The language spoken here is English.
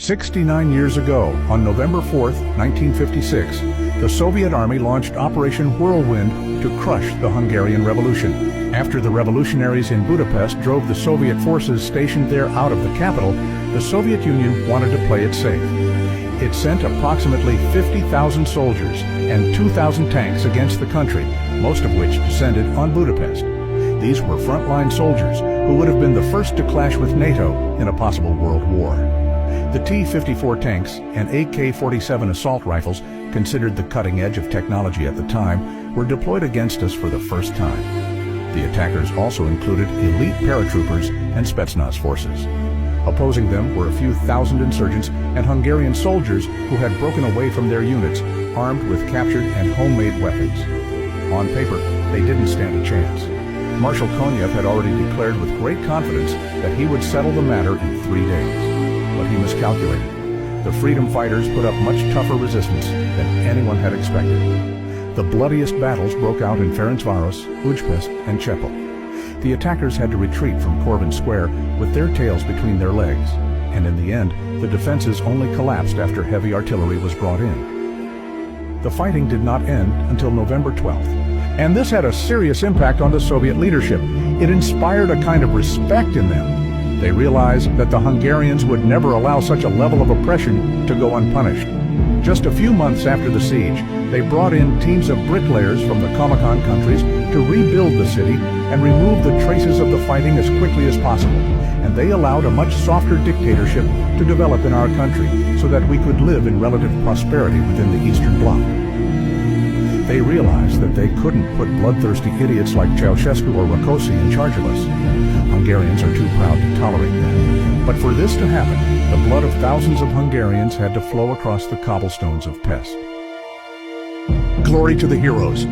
69 years ago, on November 4, 1956, the Soviet Army launched Operation Whirlwind to crush the Hungarian Revolution. After the revolutionaries in Budapest drove the Soviet forces stationed there out of the capital, the Soviet Union wanted to play it safe. It sent approximately 50,000 soldiers and 2,000 tanks against the country, most of which descended on Budapest. These were frontline soldiers who would have been the first to clash with NATO in a possible world war. The T-54 tanks and AK-47 assault rifles, considered the cutting edge of technology at the time, were deployed against us for the first time. The attackers also included elite paratroopers and Spetsnaz forces. Opposing them were a few thousand insurgents and Hungarian soldiers who had broken away from their units, armed with captured and homemade weapons. On paper, they didn't stand a chance. Marshal Konyev had already declared with great confidence that he would settle the matter in 3 days. But he miscalculated. The freedom fighters put up much tougher resistance than anyone had expected. The bloodiest battles broke out in Ferencváros, Újpest, and Csepel. The attackers had to retreat from Corbin Square with their tails between their legs, and in the end, the defenses only collapsed after heavy artillery was brought in. The fighting did not end until November 12th, and this had a serious impact on the Soviet leadership. It inspired a kind of respect in them. They realized that the Hungarians would never allow such a level of oppression to go unpunished. Just a few months after the siege, they brought in teams of bricklayers from the Comecon countries to rebuild the city and remove the traces of the fighting as quickly as possible. And they allowed a much softer dictatorship to develop in our country so that we could live in relative prosperity within the Eastern Bloc. They realized that they couldn't put bloodthirsty idiots like Ceausescu or Rákosi in charge of us. Hungarians are too proud to tolerate that. But for this to happen, the blood of thousands of Hungarians had to flow across the cobblestones of Pest. Glory to the heroes!